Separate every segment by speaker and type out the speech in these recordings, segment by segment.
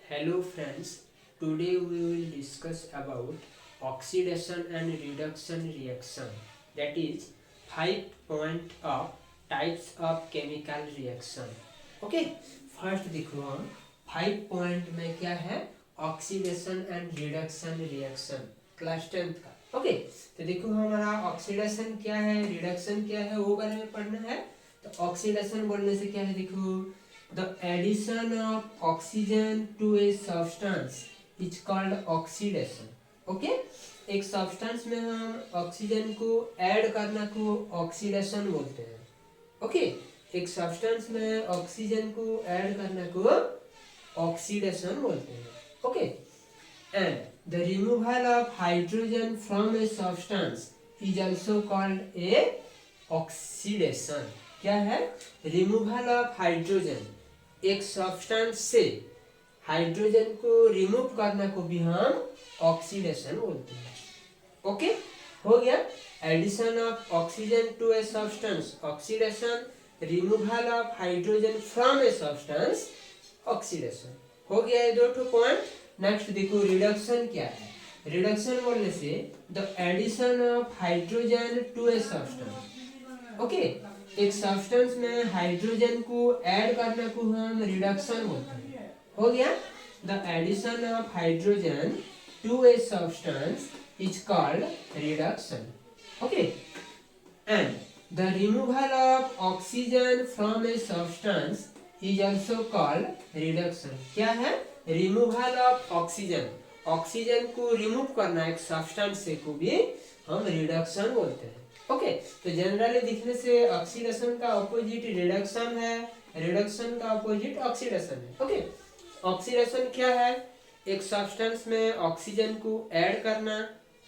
Speaker 1: Hello friends, today we will discuss about oxidation and reduction reaction, that is 5 point of types of chemical reaction. Okay, first देखो हम 5 point में क्या है oxidation and reduction reaction class 10th का. Okay तो देखो हमारा oxidation क्या है रिडक्शन क्या है वो बारे में पढ़ना है. तो ऑक्सीडेशन बोलने से क्या है देखो the addition of oxygen to a substance is called oxidation. Okay एक सब्सटेंस में हम ऑक्सीजन को ऐड करना को ऑक्सीडेशन बोलते हैं. ओके एक सब्सटेंस में ऑक्सीजन को ऐड करना को ऑक्सीडेशन बोलते हैं. Okay and the removal of hydrogen from a substance is also called a oxidation. क्या है रिमूवल ऑफ हाइड्रोजन एक सब्सटेंस से हाइड्रोजन को रिमूव करना को भी हम ऑक्सीडेशन बोलते हैं. ओके हो गया addition of oxygen to a substance oxidation, removal of hydrogen from a substance oxidation. हो गया ये दो पॉइंट. नेक्स्ट देखो रिडक्शन क्या है. रिडक्शन बोलने से the addition of hydrogen to a substance. Okay एक सब्सटेंस में हाइड्रोजन को ऐड करने को हम रिडक्शन बोलते हैं. हो गया the addition of hydrogen to a substance is called reduction. Okay and the removal of oxygen from a substance is also called reduction. क्या है रिमूवल ऑफ ऑक्सीजन ऑक्सीजन को रिमूव करना एक सब्सटेंस से को भी हम रिडक्शन बोलते हैं. ओके तो जनरली दिखने से ऑक्सीडेशन का अपोजिट रिडक्शन है, रिडक्शन का अपोजिट ऑक्सीडेशन है. ओके ऑक्सीडेशन क्या है एक सब्सटेंस में ऑक्सीजन को ऐड करना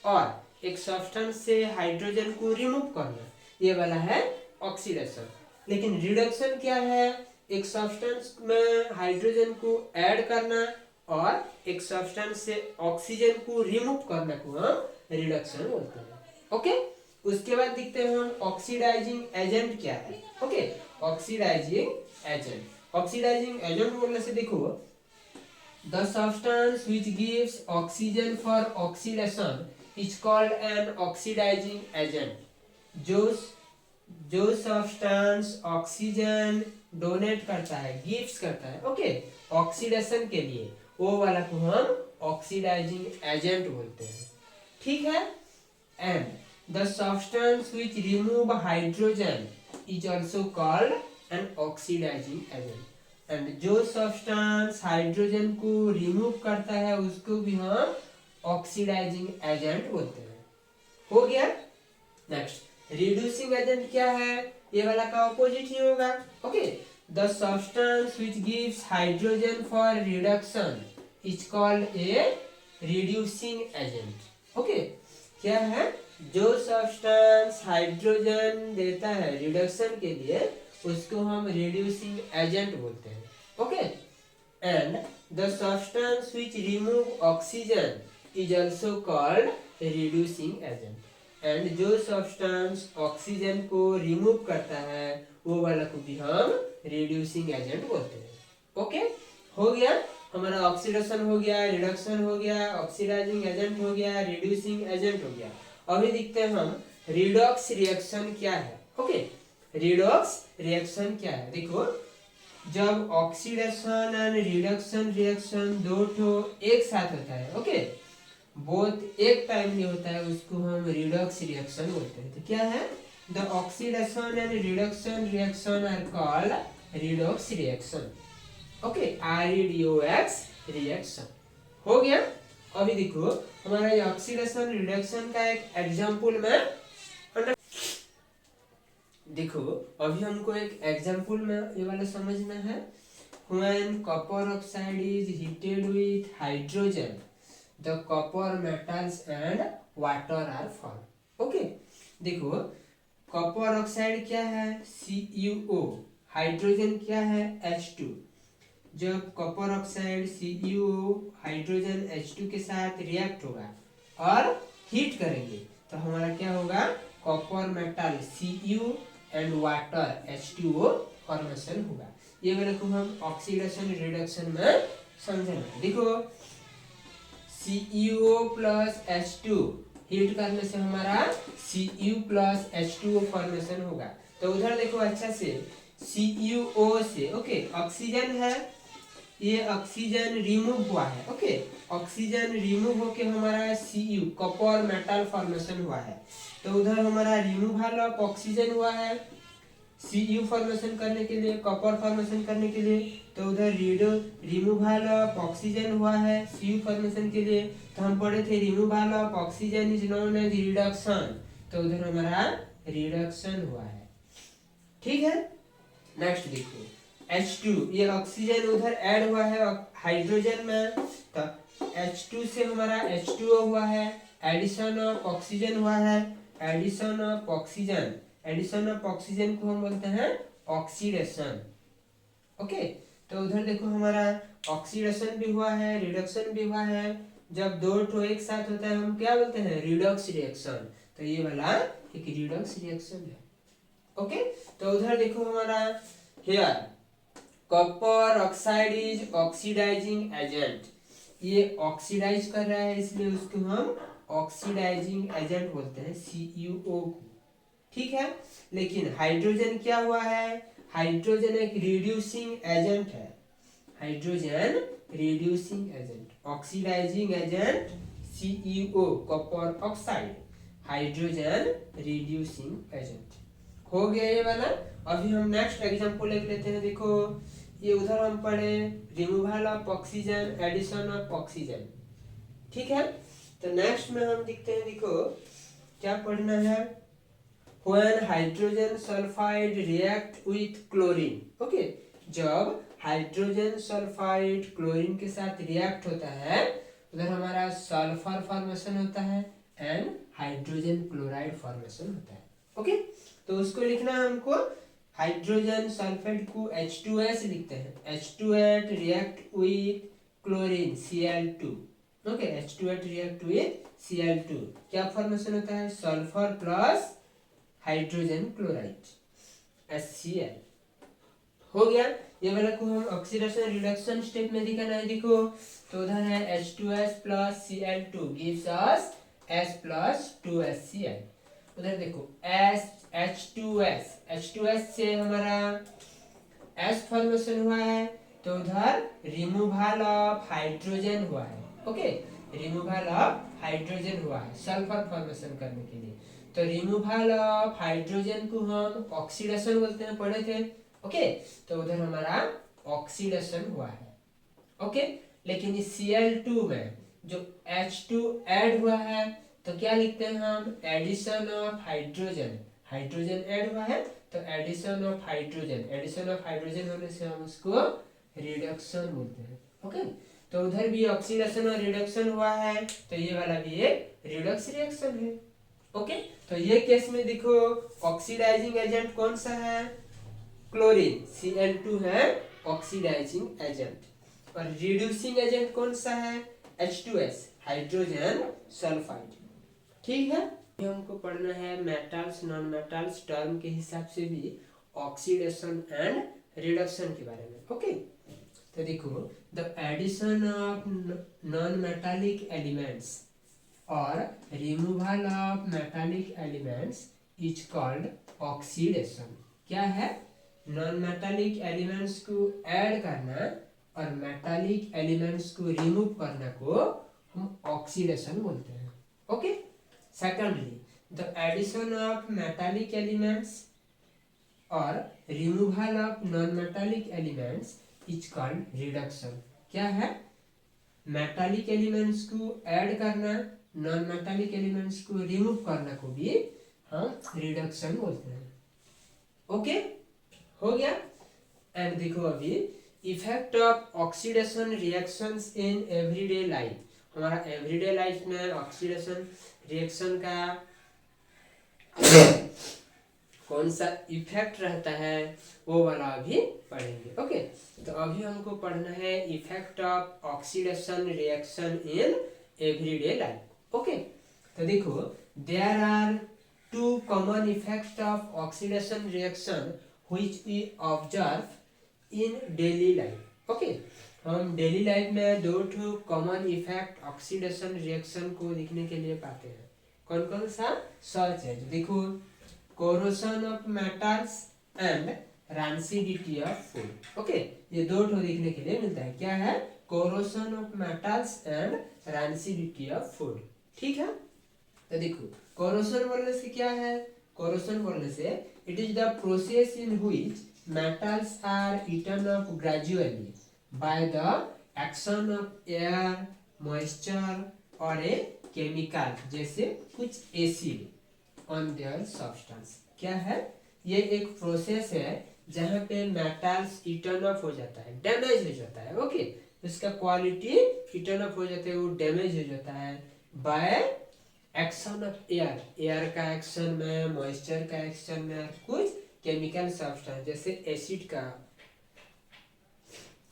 Speaker 1: और एक सब्सटेंस से हाइड्रोजन को रिमूव करना, ये वाला है ऑक्सीडेशन. लेकिन रिडक्शन क्या है एक सब्सटेंस में हाइड्रोजन को ऐड करना और एक सब्सटेंस से ऑक्सीजन को रिमूव करना को हम रिडक्शन बोलते हैं. ओके उसके बाद देखते हैं हम ऑक्सीडाइजिंग एजेंट क्या है. Okay oxidising agent oxidising agent बोलने से देखो the substance which gives oxygen for oxidation is called an oxidising agent. जो सब्सटेंस ऑक्सीजन डोनेट करता है गिव्स करता है ओके ऑक्सीडेशन के लिए वो वाला को हम ऑक्सीडाइजिंग एजेंट बोलते हैं. ठीक है and the substance which remove hydrogen is also called an oxidizing agent. and जो substance हाइड्रोजन को रिमूव करता है उसको भी हम ऑक्सीडाइजिंग एजेंट बोलते हैं. हो गया. नेक्स्ट रिड्यूसिंग एजेंट क्या है ये वाला का ऑपोजिट ही होगा. Okay the substance which gives hydrogen for reduction is called a reducing agent. Okay क्या है जो सब्सटेंस हाइड्रोजन देता है रिडक्शन के लिए उसको हम रिड्यूसिंग एजेंट बोलते हैं. Okay and the substance which remove oxygen is also called reducing agent. And जो सब्सटेंस ऑक्सीजन को रिमूव करता है वो वाला को भी हम रिड्यूसिंग एजेंट बोलते हैं. ओके हो गया हमारा ऑक्सीडेशन हो गया, रिडक्शन हो गया, ऑक्सीडाइजिंग एजेंट हो गया, रिड्यूसिंग एजेंट हो गया. अभी देखते हैं हम रिडॉक्स रिएक्शन क्या है. ओके रिडॉक्स रिएक्शन क्या है देखो जब ऑक्सीडेशन एंड रिडक्शन रिएक्शन दो ठो एक साथ होता है ओके बोथ एक टाइम में होता है उसको हम रिडॉक्स रिएक्शन बोलते हैं. तो क्या है the oxidation and reduction reaction are called redox reaction. Okay REDOX reaction. हो गया. अभी देखो हमारा ये ऑक्सीडेशन रिडक्शन का एक एग्जांपल में देखो अभी हमको एक एग्जांपल में ये वाला समझना है. When copper oxide is heated with hydrogen, the copper metals and water are formed. Okay देखो कॉपर ऑक्साइड क्या है CuO, हाइड्रोजन क्या है H2. जब copper oxide CuO hydrogen H2 के साथ रिएक्ट होगा और हीट करेंगे तो हमारा क्या होगा copper metal Cu and water H2O formation होगा. ये वाले को हम ऑक्सीडेशन रिडक्शन में समझना, देखो CuO प्लस H2 हीट करने से हमारा Cu प्लस H2O फॉर्मेशन होगा। तो उधर देखो अच्छा से CuO से ओके ऑक्सीजन है, ये ऑक्सीजन रिमूव हुआ है, ओके ऑक्सीजन रिमूव होके हमारा Cu कॉपर मेटल फॉर्मेशन हुआ है। तो उधर हमारा रिमूवल ऑफ ऑक्सीजन हुआ है Cu फॉर्मेशन करने के लिए, कॉपर फॉर्मेशन करने के लिए। तो उधर रिमूवल ऑफ ऑक्सीजन हुआ है Cu फॉर्मेशन के लिए। तो हम पढ़े थे removal of oxygen is known as reduction. तो उधर हमारा रिडक्शन हुआ है, ठीक है। नेक्स्ट देखो H2, ये ऑक्सीजन उधर ऐड हुआ है हाइड्रोजन में, तो H2 से हमारा H2O हुआ है, एडिशन ऑफ ऑक्सीजन हुआ है, addition of oxygen, addition of oxygen को हम बोलते हैं ऑक्सीडेशन, ओके। तो उधर देखो हमारा ऑक्सीडेशन भी हुआ है, रिडक्शन भी हुआ है। जब दो ठो एक साथ होता है हम क्या बोलते हैं, रिडॉक्स रिएक्शन। तो ये वाला एक रिडॉक्स रिएक्शन है, ओके। तो उधर देखो हमारा here copper oxide is oxidising agent, ये ऑक्सीडाइज कर रहा है इसलिए उसको हम ऑक्सीडाइजिंग एजेंट बोलते हैं CuO को, ठीक है। लेकिन हाइड्रोजन क्या हुआ है, हाइड्रोजन एक रिड्यूसिंग एजेंट है, hydrogen reducing agent, oxidising agent CuO copper oxide, hydrogen reducing agent. हो गया ये वाला। अभी हम नेक्स्ट एग्जांपल ले लेते हैं। देखो ये उधर हम पढ़े removal of oxygen, addition of oxygen, ठीक है। तो नेक्स्ट में हम देखते हैं, देखो क्या पढ़ना है, when hydrogen sulphide react with chlorine, okay. जब हाइड्रोजन सल्फाइड क्लोरीन के साथ रिएक्ट होता है उधर हमारा सल्फर फॉर्मेशन होता है एंड हाइड्रोजन क्लोराइड फॉर्मेशन होता है, ओके। तो उसको लिखना है हमको, हाइड्रोजन सल्फेट को H2S लिखते हैं, H2S react with chlorine Cl2, okay H2S react with Cl2, क्या फॉर्मेशन होता है, sulphur plus hydrogen chloride HCl। हो गया ये वाला को हम ऑक्सीडेशन रिडक्शन स्टेप में दिखाना है। देखो तो उधर है H2S plus Cl2 gives us S plus 2HCl। उधर देखो H2S से हमारा S फॉर्मेशन हुआ है, तो उधर रिमूवल ऑफ हाइड्रोजन हुआ है, ओके रिमूवल ऑफ हाइड्रोजन हुआ है सल्फर फॉर्मेशन करने के लिए। तो रिमूवल ऑफ हाइड्रोजन को हम ऑक्सीडेशन बोलते हैं, पढ़े थे, ओके। तो उधर हमारा ऑक्सीडेशन हुआ है, ओके। लेकिन इस Cl2 में जो H2 ऐड हुआ है तो क्या लिखते हैं हम, addition of hydrogen, hydrogen add हुआ है तो addition of hydrogen, addition of hydrogen होने से हम उसको रिडक्शन बोलते हैं, ओके। तो उधर भी ऑक्सीडेशन और रिडक्शन हुआ है, तो ये वाला भी एक रिडक्स रिएक्शन है, ओके। तो ये केस में देखो ऑक्सीडाइजिंग एजेंट कौन सा है, क्लोरीन Cl2 है ऑक्सीडाइजिंग एजेंट, और रिड्यूसिंग एजेंट कौन सा है, H2S हाइड्रोजन सल्फाइड, ठीक है। हमको पढ़ना है मेटल्स नॉन मेटल्स टर्म के हिसाब से भी ऑक्सीडेशन एंड रिडक्शन के बारे में, ओके। तो देखो the addition of non metallic elements और removal of metallic elements is called oxidation. क्या है, नॉन मेटालिक एलिमेंट्स को ऐड करना और मेटालिक एलिमेंट्स को रिमूव करना को हम ऑक्सीडेशन बोलते हैं, okay. Secondly the addition of metallic elements और removal of non metallic elements is called reduction. क्या है, मेटालिक एलिमेंट्स को ऐड करना, नॉन मेटालिक एलिमेंट्स को रिमूव करना को भी हम रिडक्शन बोलते हैं, ओके। हो गया। एंड देखो अभी effect of oxidation reactions in everyday life, हमारा एवरीडे लाइफ में ऑक्सीडेशन रिएक्शन का कौन सा इफेक्ट रहता है वो वाला अभी पढ़ेंगे, ओके। तो अभी हमको पढ़ना है effect of oxidation reaction in everyday life, okay. तो देखो there are two common effects of oxidation reaction which we observe in daily life, okay. हम डेली लाइफ में दो ठो कॉमन इफेक्ट ऑक्सीडेशन रिएक्शन को देखने के लिए पाते हैं। कौन कौन सा? सच है, देखो, corrosion of metals and rancidity of food. Okay, ये दो ठो देखने के लिए मिलता है। क्या है? Corrosion of metals and rancidity of food. ठीक है, तो देखो, कोरोशन बोलने से क्या है? कोरोशन बोलने से it is the process in which metals are eaten up gradually by the action of air, moisture or a chemical, जैसे कुछ एसिड on their substance। क्या है? ये एक प्रोसेस है जहाँ पे मेटल्स इटर्न अप हो जाता है, डैमेज हो जाता है। ओके, उसका क्वालिटी इटर्न अप हो जाता है, वो डैमेज हो जाता है by action of air, air का एक्शन में, मॉइस्चर का एक्शन में, कुछ केमिकल सब्सटेंस जैसे एसिड का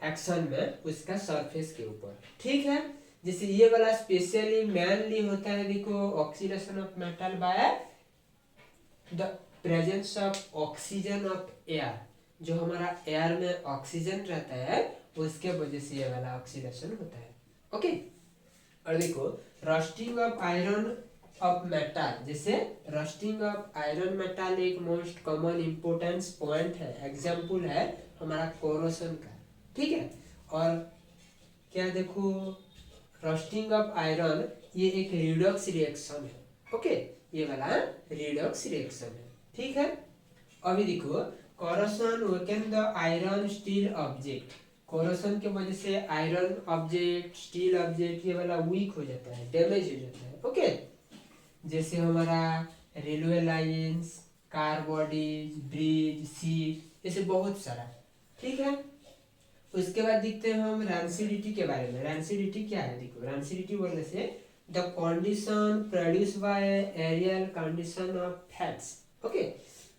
Speaker 1: एक्शन में उसका सरफेस के ऊपर। ठीक है, जैसे ये वाला स्पेशली मेनली होता है, देखो, oxidation of metal by the presence of oxygen of air. जो हमारा एयर में ऑक्सीजन रहता है उसके वजह से ये वाला ऑक्सीडेशन होता है। ओके, और देखो, rusting of iron of metal, जैसे रस्टिंग ऑफ आयरन मेटल एक मोस्ट कॉमन इम्पोर्टेंस पॉइंट है, एग्जाम्पल है हमारा कोरोशन का। ठीक है, और क्या, देखो, रस्टिंग ऑफ आयरन ये एक रिडॉक्स रिएक्शन है। ओके, ये वाला रिडॉक्स रिएक्शन है। ठीक है, अभी देखो, corrosion weaken the iron steel object. Corrosion के वजह से आयरन ऑब्जेक्ट, स्टील ऑब्जेक्ट ये वाला वीक हो जाता है, डैमेज हो जाता है। ओके, जैसे हमारा railway lines, car bodies, bridge, seat, ऐसे बहुत सारा। ठीक है, उसके बाद देखते हैं हम रैंसिडिटी के बारे में। रैंसिडिटी क्या है? देखो, रैंसिडिटी बोलने से the condition produce by aerial condition of fats. Okay,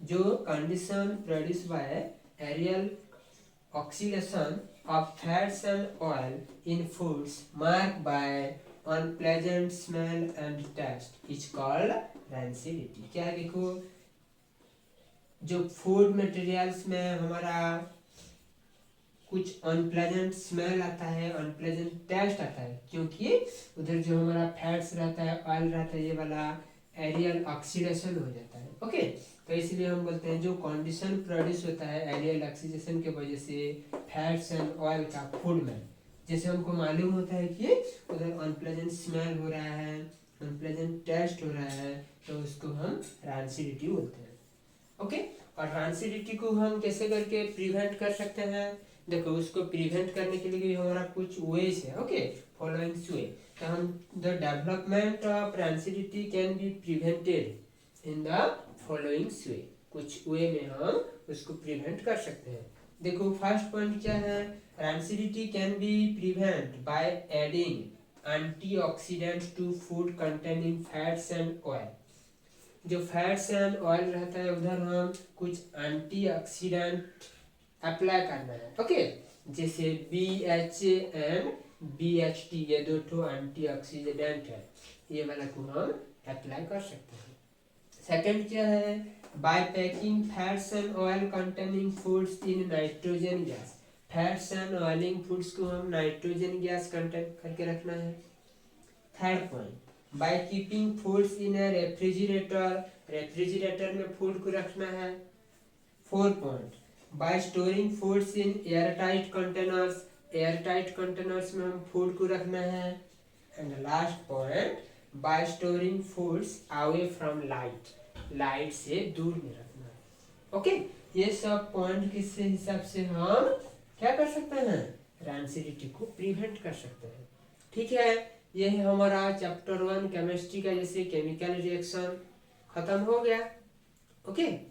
Speaker 1: जो condition produce by aerial oxidation of fats and oil in foods marked by unpleasant smell and taste is called rancidity। क्या है? देखो, जो फूड मटेरियल्स में हमारा कुछ unpleasant smell आता है, अनप्लेजेंट टेस्ट आता है, क्योंकि उधर जो हमारा फैट्स रहता है, ऑयल रहता है, ये वाला एरियल ऑक्सीडेशन हो जाता है। ओके, तो इसलिए हम बोलते हैं जो कंडीशन प्रोड्यूस होता है एरियल ऑक्सीडेशन के वजह से फैट्स एंड ऑयल का फूड में, जैसे हमको मालूम होता है कि उधर अनप्लेजेंट स्मेल हो रहा है, अनप्लेजेंट टेस्ट हो रहा है, तो उसको हम रैंसिडिटी बोलते हैं। ओके, और रैंसिडिटी को हम कैसे करके प्रिवेंट कर सकते हैं? देखो, उसको प्रिवेंट करने के लिए भी हमारा कुछ वेज है। ओके, फॉलोइंग वे, तो हम the development of rancidity can be prevented in the following वे। कुछ वे में हम उसको प्रिवेंट कर सकते हैं। देखो, फर्स्ट पॉइंट क्या है? Rancidity can be prevent by adding antioxidants to food containing fats and oil. जो फैट्स एंड ऑयल रहता है उधर हम कुछ एंटीऑक्सीडेंट अप्लाई करना है। ओके, जैसे BHA एंड BHT, ये दो ठो एंटीऑक्सीडेंट है, ये वाला को हम अप्लाई कर सकते हैं। सेकंड क्या है? By packing fats and oil containing foods in nitrogen gas. Fats and oiling foods को हम नाइट्रोजन गैस कंटेंट करके रखना है। Third point, by keeping foods in a refrigerator, refrigerator में फूड को रखना है। Fourth point, by storing foods in airtight containers, airtight containers में हम फूड को रखना है। And last point, by storing foods away from light, light से दूर में रखना है। ओके, ये सब पॉइंट किस हिसाब से हम क्या कर सकते हैं? रैंसिडिटी को प्रिवेंट कर सकते हैं। ठीक है, ये है हमारा चैप्टर 1 केमिस्ट्री का, जैसे केमिकल रिएक्शन खत्म हो गया। ओके।